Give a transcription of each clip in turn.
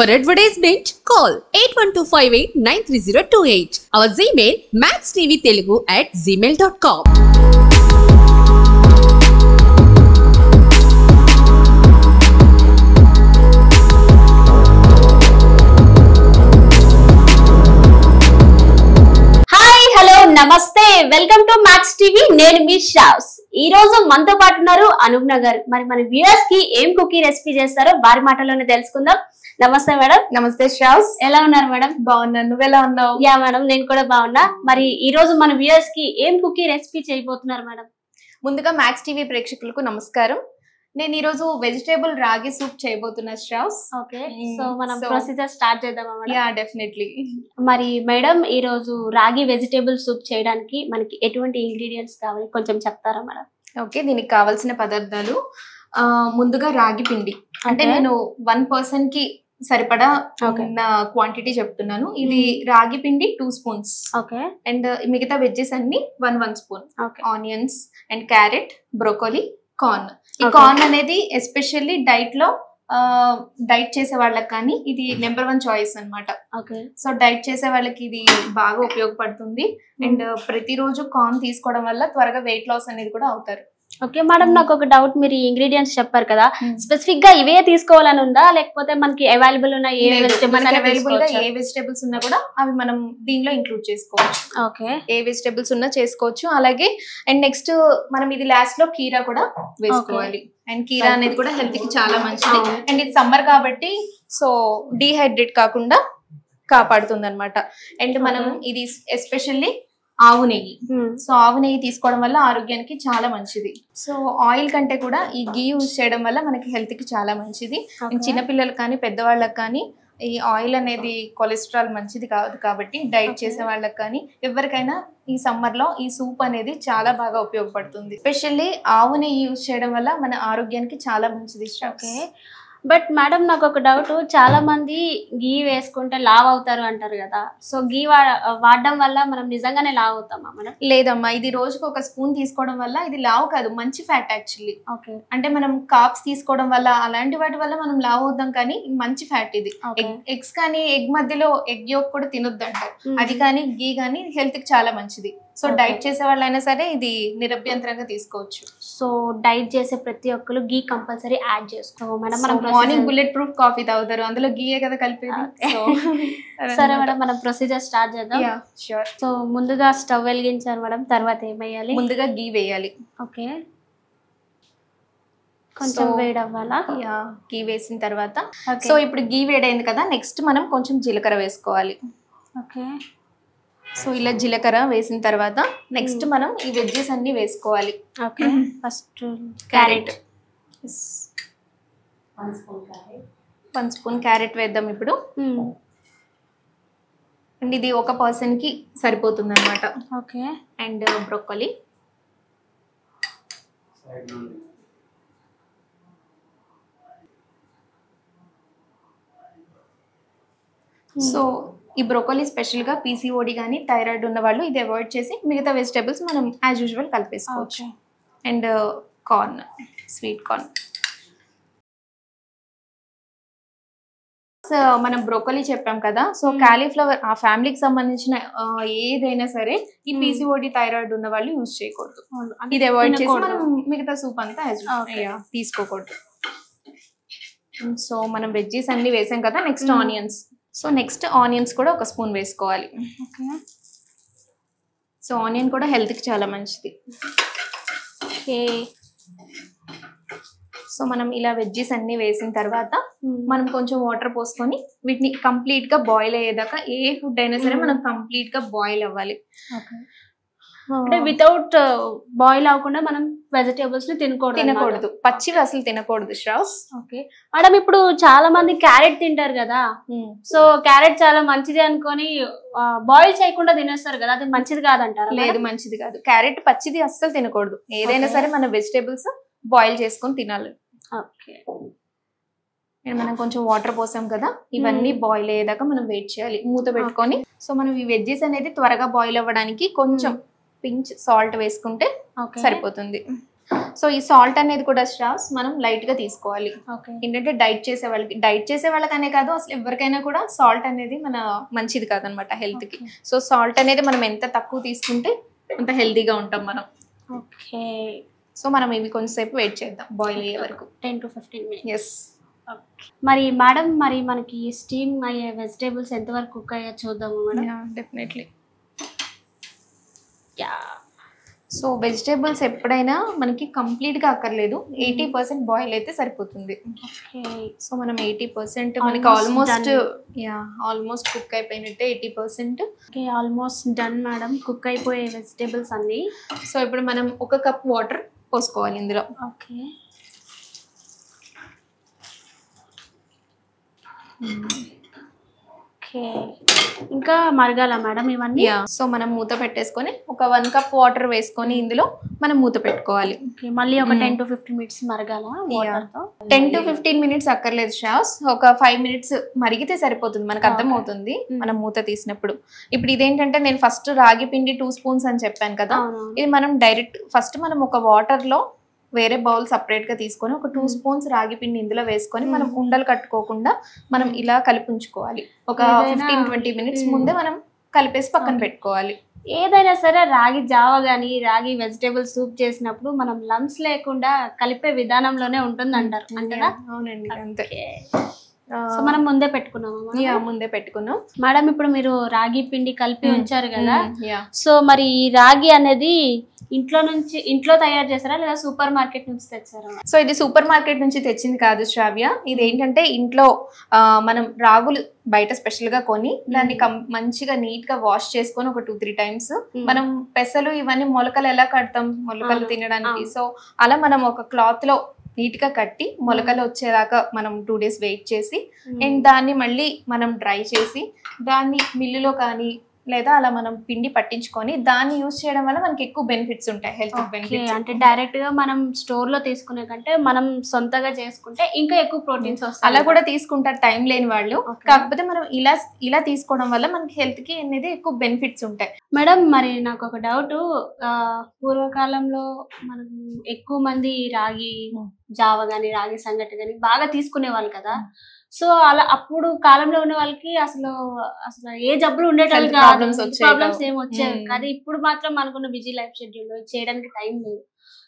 For advertisement, call 8125893028. Our Gmail maxtvtelugu@gmail.com. నమస్తే, welcome to max TV. నేను మీ షాస్. ఈ రోజు మనతో పాటు ఉన్నారు అనూప్ నగర్. మరి మన వ్యూయర్స్ కి ఏం కుకీ రెసిపీ చేస్తారో వారి మాటల్లోనే తెలుసుకుందాం. నమస్తే మేడం. నమస్తే షాస్. ఎలా ఉన్నారు మేడం? బాగున్నాను, నువ్వు ఎలా ఉన్నావు? యా మేడం, నేను కూడా బాగున్నా. మరి ఈ రోజు మన వ్యూయర్స్ కి ఏం కుకీ రెసిపీ చేయబోతున్నారు మేడం? ముందుగా మ్యాక్స్ టీవీ ప్రేక్షకులకు నమస్కారం. నేను ఈ రోజు వెజిటేబుల్ రాగి సూప్ చేయబోతున్నా షాస్. ఓకే, సో మనం ప్రొసీజర్ స్టార్ట్ చేద్దామా మేడం? Yeah, definitely. మరి మేడం, ఈ రోజు రాగి వెజిటేబుల్ సూప్ చేయడానికి మనకి ఎటువంటి ఇంగ్రీడియంట్స్ కావాలి కొంచెం చెప్తారా మేడం? ఓకే, దీనికి కావాల్సిన పదార్థాలు ముందుగా రాగి పిండి. అంటే నేను 1 person కి సరిపడా క్వాంటిటీ చెప్తున్నాను. ఇది రాగి పిండి 2 spoons. ఓకే. అండ్ మిగతా వెజ్జెస్ అన్ని 1 spoon. Onions and carrot, broccoli, corn. ఈ కార్న్ అనేది ఎస్పెషల్లీ డైట్ చేసే వాళ్ళకి కానీ ఇది నెంబర్ 1 చాయిస్ అన్నమాట. సో డైట్ చేసే వాళ్ళకి ఇది బాగా ఉపయోగపడుతుంది. అండ్ ప్రతిరోజు కార్న్ తీసుకోవడం వల్ల త్వరగా వెయిట్ లాస్ అనేది కూడా అవుతారు. ఓకే మేడం, నాకు ఒక డౌట్. మీరు ఇంగ్రీడియంట్స్ చెప్పారు కదా, స్పెసిఫిక్ గా ఇవే తీసుకోవాలని ఉందా, లేకపోతే మనకి అవైలబుల్ ఉన్న ఏ వెజిటేబుల్స్ ఉన్నా కూడా అవి మనం దీనిలో ఇంక్లూడ్ చేసుకోవచ్చు. ఓకే, ఏ వెజిటేబుల్స్ ఉన్నా చేసుకోవచ్చు. అలాగే అండ్ నెక్స్ట్ మనం ఇది లాస్ట్ లో కీరా కూడా వేసుకోవాలి. అండ్ కీరా అనేది కూడా హెల్త్ కి చాలా మంచిది. అండ్ ఇది సమ్మర్ కాబట్టి సో డీహైడ్రేట్ కాకుండా కాపాడుతుంది అనమాట. అండ్ మనం ఇది ఎస్పెషల్లీ ఆవు నెయ్యి. సో ఆవు నెయ్యి తీసుకోవడం వల్ల ఆరోగ్యానికి చాలా మంచిది. సో ఆయిల్ కంటే కూడా ఈ గీ యూజ్ చేయడం వల్ల మనకి హెల్త్ కి చాలా మంచిది. చిన్నపిల్లలకు కానీ పెద్దవాళ్ళకి కానీ ఈ ఆయిల్ అనేది కొలెస్ట్రాల్ మంచిది కాదు కాబట్టి డైట్ చేసే వాళ్ళకి కానీ ఎవరికైనా ఈ సమ్మర్ లో ఈ సూప్ అనేది చాలా బాగా ఉపయోగపడుతుంది. ఎస్పెషల్లీ ఆవు నెయ్యి యూజ్ చేయడం వల్ల మన ఆరోగ్యానికి చాలా మంచిది. ఓకే, బట్ మేడం నాకు ఒక డౌట్. చాలా మంది గీ వేసుకుంటే లావ్ అవుతారు అంటారు కదా, సో గీ వాడడం వల్ల మనం నిజంగానే లావ్ అవుతామా మేడం? లేదమ్మా, ఇది రోజుకు 1 spoon తీసుకోవడం వల్ల ఇది లావ్ కాదు, మంచి ఫ్యాట్ యాక్చువల్లీ. ఓకే, అంటే మనం కార్బ్స్ తీసుకోవడం వల్ల అలాంటి వాటి వల్ల మనం లావ్ అవుతాం, కానీ మంచి ఫ్యాట్ ఇది. ఎగ్స్ కానీ ఎగ్ మధ్యలో ఎగ్ యోక్ కూడా తినొద్దు అంటారు. అది కానీ గీ కానీ హెల్త్ కి చాలా మంచిది. సో డైట్ చేసే వాళ్ళైనా సరే ఇది నిరభ్యంతరంగా తీసుకోవచ్చు. సో డైట్ చేసే ప్రతి ఒక్కరు గీ కంపల్సరీ యాడ్ చేసుకోవాలి మేడం. మనం మార్నింగ్ బుల్లెట్ ప్రూఫ్ కాఫీ తాగుతారు, అందులో గీయే కదా కలిపేది. సరే మేడం, మనం ప్రొసీజర్ స్టార్ట్ చేద్దాం. షూర్. సో ముందుగా స్టవ్ వెలిగించారు మేడం, తర్వాత ఏం వేయాలి? ముందుగా గీ వేయాలి. ఓకే, కొంచెం వేడి అవ్వాలా? గీ వేసిన తర్వాత సో ఇప్పుడు గీ వేడైంది కదా, నెక్స్ట్ మనం కొంచెం జీలకర్ర వేసుకోవాలి. ఓకే, సో ఇలా జీలకర్ర వేసిన తర్వాత నెక్స్ట్ మనం ఈ వెజ్జెస్ అన్ని వేసుకోవాలి. Okay, first carrot 1 spoon carrot వేద్దాం ఇప్పుడు. అండ్ ఇది 1 person కి సరిపోతుంది అనమాట. ఓకే, అండ్ బ్రోకోలీ, సో ఈ బ్రోకోలీ స్పెషల్ గా పీసీఓడి కానీ థైరాయిడ్ ఉన్న వాళ్ళు ఇది అవాయిడ్ చేసి మిగతా వెజిటేబుల్స్ మనం యాజ్ యూజువల్ కలిపేసుకోవచ్చు. And corn, sweet corn. మనం బ్రోకోలీ చెప్పాం కదా, సో కాలీఫ్లవర్ ఆ ఫ్యామిలీకి సంబంధించిన ఏదైనా సరే ఈ పీసీఓడి థైరాయిడ్ ఉన్న వాళ్ళు యూజ్ చేయకూడదు. ఇది అవాయిడ్ చేసి మనం మిగతా సూప్ అంతా తీసుకోకూడదు. సో మనం వెజ్జీస్ అన్ని వేసాం కదా, next onions. So next onions కూడా 1 spoon వేసుకోవాలి. సో ఆనియన్ కూడా హెల్త్ కి చాలా మంచిది. సో మనం ఇలా వెజ్జీస్ అన్ని వేసిన తర్వాత మనం కొంచెం వాటర్ పోసుకొని వీటిని కంప్లీట్ గా బాయిల్ అయ్యేదాకా, ఏ ఫుడ్ అయినా సరే మనం కంప్లీట్ గా బాయిల్ అవ్వాలి. అంటే వితౌట్ బాయిల్ అవ్వకుండా మనం వెజిటేబుల్స్ ని తినకూడదు, పచ్చివి అసలు తినకూడదు శ్రావ్స్. ఓకే మేడం, ఇప్పుడు చాలా మంది క్యారెట్ తింటారు కదా, సో క్యారెట్ చాలా మంచిది అనుకొని బాయిల్ చేయకుండా తినేస్తారు కదా, అది మంచిది కాదంటారా? లేదు, మంచిది కాదు. క్యారెట్ పచ్చిది అస్సలు తినకూడదు. ఏదైనా సరే మన వెజిటేబుల్స్ బాయిల్ చేసుకొని తినాలి. ఓకే, మనం కొంచెం వాటర్ పోసాం కదా, ఇవన్నీ బాయిల్ అయ్యేదాకా మనం వెయిట్ చేయాలి మూత పెట్టుకొని. సో మనం ఈ వెజ్జెస్ అనేది త్వరగా బాయిల్ అవ్వడానికి కొంచెం పించ్ సాల్ట్ వేసుకుంటే సరిపోతుంది. సో ఈ సాల్ట్ అనేది కూడా స్టార్స్ మనం లైట్ గా తీసుకోవాలి. ఓకే. ఏంటంటే డైట్ చేసే వాళ్ళకనే కాదు, అసలు ఎవరికైనా కూడా సాల్ట్ అనేది మన మంచిది కాదనమాట హెల్త్ కి. సో సాల్ట్ అనేది మనం ఎంత తక్కువ తీసుకుంటే అంత హెల్తీగా ఉంటాం మనం. ఓకే. సో మనం ఇవి కొంచెంసేపు వెయిట్ చేద్దాం బాయిల్ అయ్యే వరకు. 10 to 15 minutes. ఎస్. మరి మేడం మరి మనకి స్టీమ్ అయ్యే వెజిటేబుల్స్ ఎంతవరకు కుక్ అయ్యా చూద్దాము madam. Definitely. Yeah. So vegetables ఎప్పుడైనా మనకి కంప్లీట్గా అక్కర్లేదు, 80% బాయిల్ అయితే సరిపోతుంది. ఓకే. సో మనం 80% మనకి ఆల్మోస్ట్ కుక్ అయిపోయినట్టే 80%. Okay, almost done madam, cook అయిపోయే వెజిటేబుల్స్ అన్ని. సో ఇప్పుడు మనం 1 కప్ వాటర్ పోసుకోవాలి ఇందులో. ఓకే. ఓకే, ఇంకా మరగాల మేడం ఇవన్నీ? సో మనం మూత పెట్టేసుకొని ఒక 1 కప్ వాటర్ వేసుకొని ఇందులో మనం మూత పెట్టుకోవాలి. మళ్ళీ ఒక 10 to 15 minutes మరగాల వాటర్ తో? 10 to 15 minutes అక్కర్లేదు షాస్, ఒక 5 minutes మరిగితే సరిపోతుంది, మనకు అర్థమవుతుంది మనం మూత తీసినప్పుడు. ఇప్పుడు ఇదేంటంటే నేను ఫస్ట్ రాగి పిండి 2 spoons అని చెప్పాను కదా, ఇది మనం డైరెక్ట్ ఫస్ట్ మనం ఒక వాటర్ లో వేరే బౌల్ సపరేట్ గా తీసుకొని ఒక 2 spoons రాగి పిండి ఇందులో వేసుకొని మనం ఉండలు కట్టుకోకుండా మనం ఇలా కలిపించుకోవాలి. ఒక 15-20 minutes ముందే మనం కలిపేసి పక్కన పెట్టుకోవాలి. ఏదైనా సరే రాగి జావా గానీ రాగి వెజిటేబుల్ సూప్ చేసినప్పుడు మనం లంప్స్ లేకుండా కలిపే విధానంలోనే ఉంటుంది అంటారు అంటారా? అవునండి, అంతే. సో మనం ముందే పెట్టుకున్నాము. ముందే పెట్టుకున్నాం మేడం. ఇప్పుడు మీరు రాగి పిండి కలిపి ఉంచారు కదా, సో మరి ఈ రాగి అనేది ఇంట్లో తయారు చేస్తారా లేదా సూపర్ మార్కెట్ నుంచి తెచ్చారా? సో ఇది సూపర్ మార్కెట్ నుంచి తెచ్చింది కాదు శ్రావ్య, ఇది ఏంటంటే ఇంట్లో మనం రాగులు బయట స్పెషల్ గా కొని దాన్ని మంచిగా నీట్ గా వాష్ చేసుకొని ఒక 2-3 times మనం పెసలు ఇవన్నీ మొలకలు ఎలా కడతాం మొలకలు తినడానికి, సో అలా మనం ఒక క్లాత్ లో నీట్ గా కట్టి మొలకలు వచ్చేదాకా మనం 2 days వెయిట్ చేసి అండ్ దాన్ని మళ్ళీ మనం డ్రై చేసి దాన్ని మిల్లులో కానీ లేదా అలా మనం పిండి పట్టించుకొని దాన్ని యూజ్ చేయడం వల్ల మనకి ఎక్కువ బెనిఫిట్స్ ఉంటాయి, హెల్త్ బెనిఫిట్స్. అంటే డైరెక్ట్ గా మనం స్టోర్ లో తీసుకునే కంటే మనం సొంతగా చేసుకుంటే ఇంకా ఎక్కువ ప్రోటీన్స్ వస్తాయి. అలా కూడా తీసుకుంటారు టైం లేని వాళ్ళు, కాకపోతే మనం ఇలా తీసుకోవడం వల్ల మనకి హెల్త్ కి అనేది ఎక్కువ బెనిఫిట్స్ ఉంటాయి. మేడం మరి నాకు ఒక డౌట్, పూర్వకాలంలో మనం ఎక్కువ మంది రాగి జావ గాని రాగి సంగటి గాని బాగా తీసుకునే వాళ్ళు కదా, సో అలా అప్పుడు కాలంలో ఉన్న వాళ్ళకి అసలు ఏ జబ్బులు ఉండేటవి ప్రాబ్లమ్స్ ఏమి వచ్చేవి కానీ ఇప్పుడు మాత్రం మనకున్న బిజీ లైఫ్ షెడ్యూల్ చేయడానికి టైం లేదు.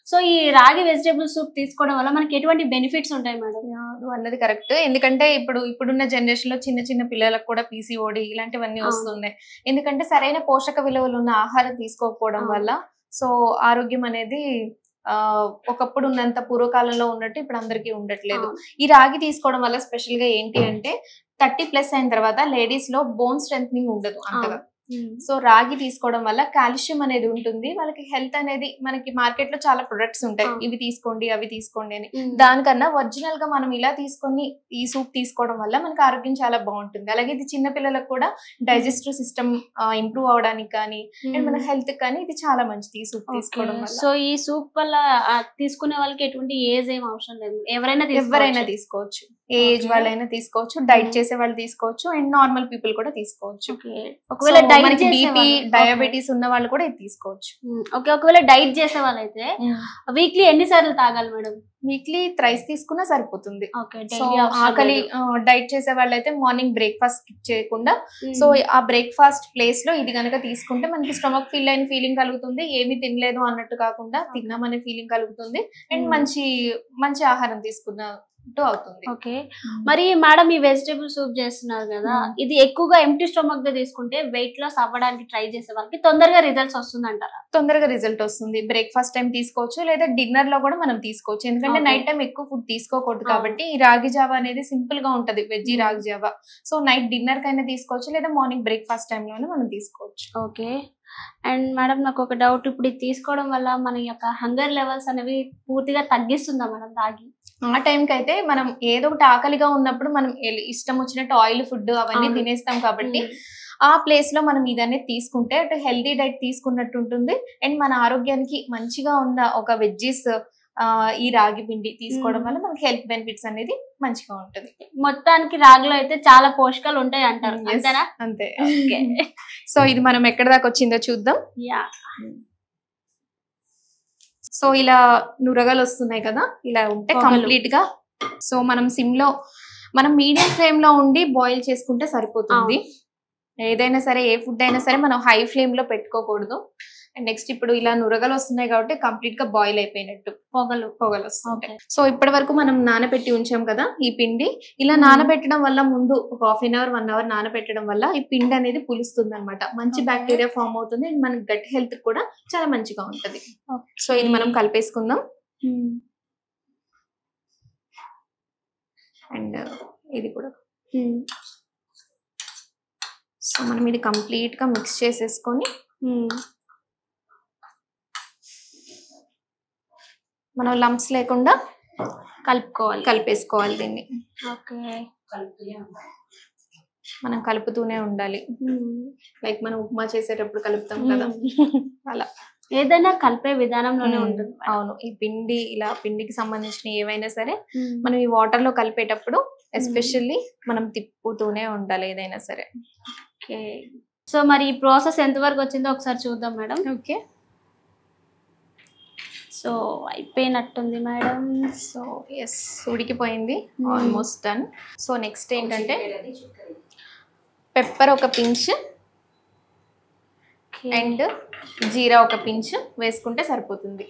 సో ఈ రాగి వెజిటేబుల్ సూప్ తీసుకోవడం వల్ల మనకి ఎటువంటి బెనిఫిట్స్ ఉంటాయి మేడం? నువ్వు అన్నది కరెక్ట్, ఎందుకంటే ఇప్పుడున్న జనరేషన్ లో చిన్న పిల్లలకు కూడా PCOD ఇలాంటివన్నీ వస్తున్నాయి. ఎందుకంటే సరైన పోషక విలువలు ఉన్న ఆహారం తీసుకోకపోవడం వల్ల సో ఆరోగ్యం అనేది ఒకప్పుడు ఉన్నంత పూర్వకాలంలో ఉన్నట్టు ఇప్పుడు అందరికీ ఉండట్లేదు. ఈ రాగి తీసుకోవడం వల్ల స్పెషల్ గా ఏంటి అంటే 30+ అయిన తర్వాత లేడీస్ లో బోన్ స్ట్రెంథనింగ్ ఉండదు అంతగా. సో రాగి తీసుకోవడం వల్ల కాల్షియం అనేది ఉంటుంది, వాళ్ళకి హెల్త్ అనేది మనకి మార్కెట్ లో చాలా ప్రొడక్ట్స్ ఉంటాయి, ఇవి తీసుకోండి అవి తీసుకోండి అని. దానికన్నా ఒరిజినల్ గా మనం ఇలా తీసుకొని ఈ సూప్ తీసుకోవడం వల్ల మనకి ఆరోగ్యం చాలా బాగుంటుంది. అలాగే ఇది చిన్న పిల్లలకు కూడా డైజెస్టివ్ సిస్టమ్ ఇంప్రూవ్ అవడానికి కానీ అండ్ మన హెల్త్ కానీ ఇది చాలా మంచిది ఈ సూప్ తీసుకోవడం వల్ల. సో ఈ సూప్ వల్ల తీసుకునే వాళ్ళకి ఎటువంటి ఏజ్ ఏం అవసరం లేదు, ఎవరైనా తీసుకోవచ్చు, ఏ ఏజ్ వాళ్ళైనా తీసుకోవచ్చు, డైట్ చేసే వాళ్ళు తీసుకోవచ్చు అండ్ నార్మల్ పీపుల్ కూడా తీసుకోవచ్చు. ఒకవేళ బీపీ డయాబెటీస్ ఉన్న వాళ్ళు కూడా ఇది తీసుకోవచ్చు. ఒకవేళ డైట్ చేసే వాళ్ళైతే వీక్లీ ఎన్నిసార్లు తాగాలి మేడం? వీక్లీ థ్రైస్ తీసుకున్నా సరిపోతుంది. ఆకలి డైట్ చేసే వాళ్ళైతే మార్నింగ్ బ్రేక్ఫాస్ట్ స్కిప్ చేయకుండా సో ఆ బ్రేక్ఫాస్ట్ ప్లేస్ లో ఇది కనుక తీసుకుంటే మనకి స్టమక్ ఫిల్ అయిన ఫీలింగ్ కలుగుతుంది, ఏమి తినలేదు అన్నట్టు కాకుండా తిన్నామనే ఫీలింగ్ కలుగుతుంది అండ్ మంచి ఆహారం తీసుకున్న అవుతుంది. ఓకే, మరి మేడం ఈ వెజిటేబుల్ సూప్ చేస్తున్నారు కదా, ఇది ఎక్కువగా ఎంప్టీ స్టమక్ గా తీసుకుంటే వెయిట్ లాస్ అవ్వడానికి ట్రై చేసే వాళ్ళకి తొందరగా రిజల్ట్స్ వస్తుంది అంటారా? తొందరగా రిజల్ట్ వస్తుంది. బ్రేక్ఫాస్ట్ టైం తీసుకోవచ్చు లేదా డిన్నర్ లో కూడా మనం తీసుకోవచ్చు, ఎందుకంటే నైట్ టైం ఎక్కువ ఫుడ్ తీసుకోకూడదు కాబట్టి. ఈ రాగి జావా అనేది సింపుల్ గా ఉంటది, వెజ్జీ రాగి జావా. సో నైట్ డిన్నర్ కైనా తీసుకోవచ్చు లేదా మార్నింగ్ బ్రేక్ఫాస్ట్ టైం లోనే మనం తీసుకోవచ్చు. ఓకే, అండ్ మేడం నాకు ఒక డౌట్, ఇప్పుడు ఇది తీసుకోవడం వల్ల మన యొక్క హంగర్ లెవెల్స్ అనేవి పూర్తిగా తగ్గిస్తుందా మేడం రాగి? ఆ టైంకి అయితే మనం ఏదో ఒకటి ఆకలిగా ఉన్నప్పుడు మనం ఇష్టం వచ్చినట్టు ఆయిల్ ఫుడ్ అవన్నీ తినేస్తాం కాబట్టి ఆ ప్లేస్ లో మనం ఇదన్నీ తీసుకుంటే అటు హెల్దీ డైట్ తీసుకున్నట్టు ఉంటుంది అండ్ మన ఆరోగ్యానికి మంచిగా ఉన్న ఒక వెజ్జీస్ ఈ రాగి పిండి తీసుకోవడం వల్ల మనకి హెల్త్ బెనిఫిట్స్ అనేది మంచిగా ఉంటుంది. మొత్తానికి రాగిలో అయితే చాలా పోషకాలు ఉంటాయి అంటారు, అంతేనా? అంతే. సో ఇది మనం ఎక్కడ దాకా వచ్చిందో చూద్దాం. సో ఇలా నురగలు వస్తున్నాయి కదా, ఇలా ఉంటే కంప్లీట్ గా సో మనం సిమ్ లో మనం మీడియం ఫ్లేమ్ లో ఉండి బాయిల్ చేసుకుంటే సరిపోతుంది. ఏదైనా సరే ఏ ఫుడ్ అయినా సరే మనం హై ఫ్లేమ్ లో పెట్టుకోకూడదు. అండ్ నెక్స్ట్ ఇప్పుడు ఇలా నురగలు వస్తున్నాయి కాబట్టి కంప్లీట్ గా బాయిల్ అయిపోయినట్టు పొగలు వస్తాయి. సో ఇప్పటి వరకు మనం నానబెట్టి ఉంచాం కదా ఈ పిండి, ఇలా నానబెట్టడం వల్ల ముందు ఒక 1/2 hour 1 hour నానబెట్టడం వల్ల ఈ పిండి అనేది పులుస్తుంది అనమాట. మంచి బ్యాక్టీరియా ఫామ్ అవుతుంది అండ్ మన గట్ హెల్త్ కూడా చాలా మంచిగా ఉంటది. సో ఇది మనం కలిపేసుకుందాం. అండ్ ఇది కూడా సో మనం ఇది కంప్లీట్ గా మిక్స్ చేసేసుకొని మనం లంప్స్ లేకుండా కలిపేసుకోవాలి దీన్ని. మనం కలుపుతూనే ఉండాలి, లైక్ మనం ఉప్మా చేసేటప్పుడు కలుపుతాం కదా అలా. ఏదైనా కలిపే విధానంలోనే ఉంటుంది. అవును, ఈ పిండి ఇలా పిండికి సంబంధించిన ఏవైనా సరే మనం ఈ వాటర్ లో కలిపేటప్పుడు ఎస్పెషల్లీ మనం తిప్పుతూనే ఉండాలి ఏదైనా సరే. ఓకే, సో మరి ఈ ప్రాసెస్ ఎంత వరకు వచ్చిందో ఒకసారి చూద్దాం మేడం. ఓకే, సో అయిపోయినట్టుంది మేడం. సో ఎస్, ఉడికిపోయింది, ఆల్మోస్ట్ డన్. సో నెక్స్ట్ ఏంటంటే పెప్పర్ ఒక పించ్ అండ్ జీరా ఒక పించ్ వేసుకుంటే సరిపోతుంది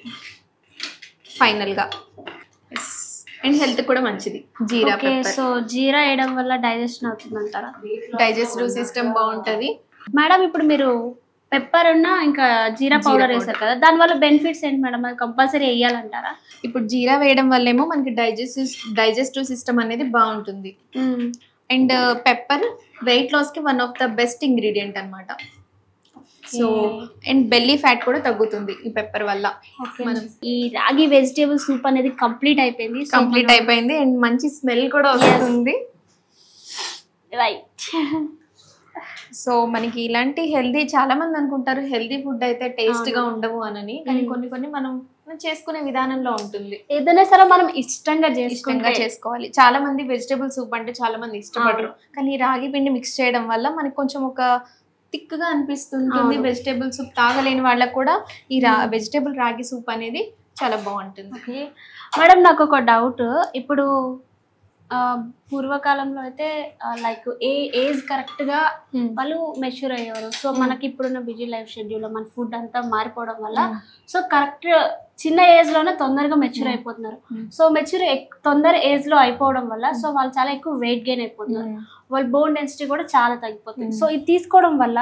ఫైనల్ గా. అండ్ హెల్త్ కూడా మంచిది జీరా. సో జీరా వేయడం వల్ల డైజెషన్ అవుతుంది అంటారా? డైజెస్టివ్ సిస్టమ్ బాగుంటది మేడం. ఇప్పుడు మీరు పెప్పర్ ఉన్న ఇంకా జీరా పౌడర్ వేసారు కదా, దాని వల్ల బెనిఫిట్స్ ఏంటి మేడం? అది కంపల్సరీ వేయాలంటారా? ఇప్పుడు జీరా వేయడం వల్ల ఏమో మనకి డైజెస్టివ్ సిస్టమ్ అనేది బాగుంటుంది. అండ్ పెప్పర్ వెయిట్ లాస్ కి one of the best ingredient అన్నమాట. సో అండ్ బెల్లీ ఫ్యాట్ కూడా తగ్గుతుంది ఈ పెప్పర్ వల్ల. మనం ఈ రాగి వెజిటేబుల్ సూప్ అనేది కంప్లీట్ అయిపోయింది అండ్ మంచి స్మెల్ కూడా వస్తుంది. రైట్. సో మనకి ఇలాంటి హెల్దీ, చాలా మంది అనుకుంటారు హెల్దీ ఫుడ్ అయితే టేస్ట్ గా ఉండవు అనని, కానీ కొన్ని మనం చేసుకునే విధానంలో ఉంటుంది. ఏదైనా సరే మనం ఇష్టంగా చేసుకోవాలి. చాలా మంది వెజిటేబుల్ సూప్ అంటే చాలా మంది ఇష్టపడరు, కానీ రాగి పిండి మిక్స్ చేయడం వల్ల మనకి కొంచెం ఒక థిక్ గా అనిపిస్తుంటుంది. వెజిటేబుల్ సూప్ తాగలేని వాళ్ళకు కూడా ఈ వెజిటేబుల్ రాగి సూప్ అనేది చాలా బాగుంటుంది. మేడం నాకు ఒక డౌట్, ఇప్పుడు పూర్వకాలంలో అయితే లైక్ ఏజ్ కరెక్ట్ గా వాళ్ళు మెచ్యూర్ అయ్యేవారు. సో మనకి ఇప్పుడున్న బిజీ లైఫ్ షెడ్యూల్ మన ఫుడ్ అంతా మారిపోవడం వల్ల సో కరెక్ట్ చిన్న ఏజ్ లోనే తొందరగా మెచ్యూర్ అయిపోతున్నారు. సో మెచ్యూర్ తొందర ఏజ్ లో అయిపోవడం వల్ల సో వాళ్ళు చాలా ఎక్కువ వెయిట్ గెయిన్ అయిపోతున్నారు. వాళ్ళ బోన్ డెన్సిటీ కూడా చాలా తగ్గిపోతుంది. సో ఇది తీసుకోవడం వల్ల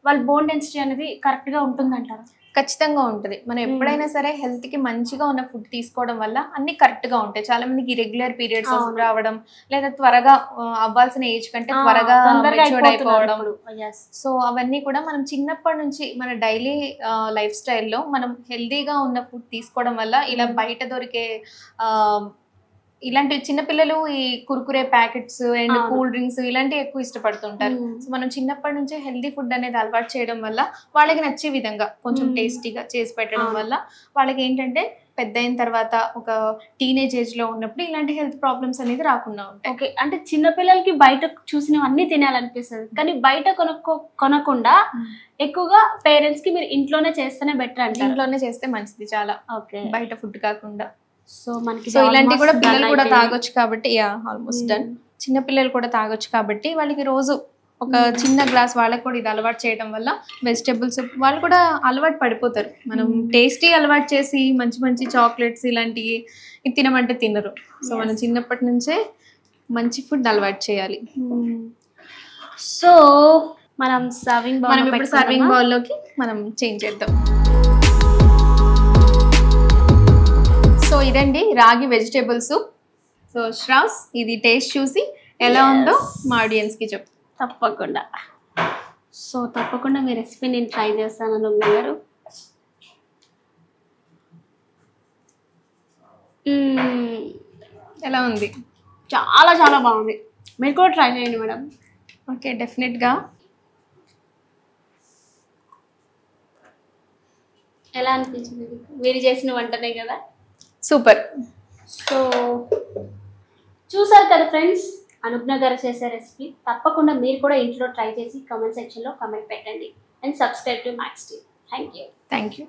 వాళ్ళ బోన్ డెన్సిటీ అనేది కరెక్ట్ గా ఉంటుంది అంటారు? ఖచ్చితంగా ఉంటుంది. మనం ఎప్పుడైనా సరే హెల్త్ కి మంచిగా ఉన్న ఫుడ్ తీసుకోవడం వల్ల అన్ని కరెక్ట్ గా ఉంటాయి. చాలా మందికి ఇరెగ్యులర్ పీరియడ్స్ రావడం, లేదా త్వరగా అవ్వాల్సిన ఏజ్ కంటే త్వరగా మెచ్యూర్డ్ అయిపోవడం. సో అవన్నీ కూడా మనం చిన్నప్పటి నుంచి మన డైలీ లైఫ్ స్టైల్లో మనం హెల్దీగా ఉన్న ఫుడ్ తీసుకోవడం వల్ల ఇలా బయట దొరికే ఇలాంటి చిన్నపిల్లలు ఈ Kurkure packets and cool drinks ఇలాంటివి ఎక్కువ ఇష్టపడుతుంటారు. సో మనం చిన్నప్పటి నుంచే హెల్దీ ఫుడ్ అనేది అలవాటు చేయడం వల్ల వాళ్ళకి నచ్చే విధంగా కొంచెం టేస్టీగా చేసి పెట్టడం వల్ల వాళ్ళకి ఏంటంటే పెద్ద అయిన తర్వాత ఒక టీనేజ్ ఏజ్ లో ఉన్నప్పుడు ఇలాంటి హెల్త్ ప్రాబ్లమ్స్ అనేది రాకుండా ఉంటాయి. ఓకే, అంటే చిన్నపిల్లలకి బయట చూసినవన్నీ తినాలనిపిస్తుంది, కానీ బయట కొనకుండా ఎక్కువగా పేరెంట్స్ కి మీరు ఇంట్లోనే చేస్తేనే బెటర్ అంటే ఇంట్లోనే చేస్తే మంచిది చాలా. ఓకే, బయట ఫుడ్ కాకుండా. సో మనకి ఇలాంటివి కూడా పిల్లలు కూడా తాగొచ్చు కాబట్టి ఆల్మోస్ట్ డన్. చిన్న పిల్లలు కూడా తాగొచ్చు కాబట్టి వాళ్ళకి రోజు ఒక చిన్న గ్లాస్ వాళ్ళకి కూడా ఇది అలవాటు చేయడం వల్ల వెజిటేబుల్స్ వాళ్ళు కూడా అలవాటు పడిపోతారు. మనం టేస్టీ అలవాటు చేసి మంచి మంచి చాక్లెట్స్ ఇలాంటివి తినమంటే తినరు. సో మనం చిన్నప్పటి నుంచే మంచి ఫుడ్ అలవాటు చేయాలి. సో మనం ఇప్పుడు సర్వింగ్ బౌల్ లోకి మనం చేంజ్ చేద్దాం. సో ఇదండి రాగి వెజిటేబుల్ సూప్. సో శ్రావ్స్ ఇది టేస్ట్ చూసి ఎలా ఉందో మా ఆడియన్స్ కి చెప్పు. తప్పకుండా మీ రెసిపీ నేను ట్రై చేస్తాను అనుగ్న గారు. ఎలా ఉంది? చాలా చాలా బాగుంది. మీరు కూడా ట్రై చేయండి మేడం. ఓకే, డెఫినెట్గా. ఎలా అనిపించింది? మీరు చేసిన వంటనే కదా. సూపర్. సో చూసారు కదా ఫ్రెండ్స్, అనుజ్ఞ గారు చేసే రెసిపీ. తప్పకుండా మీరు కూడా ఇంట్లో ట్రై చేసి కామెంట్ సెక్షన్లో కామెంట్ పెట్టండి and subscribe to max TV. Thank you.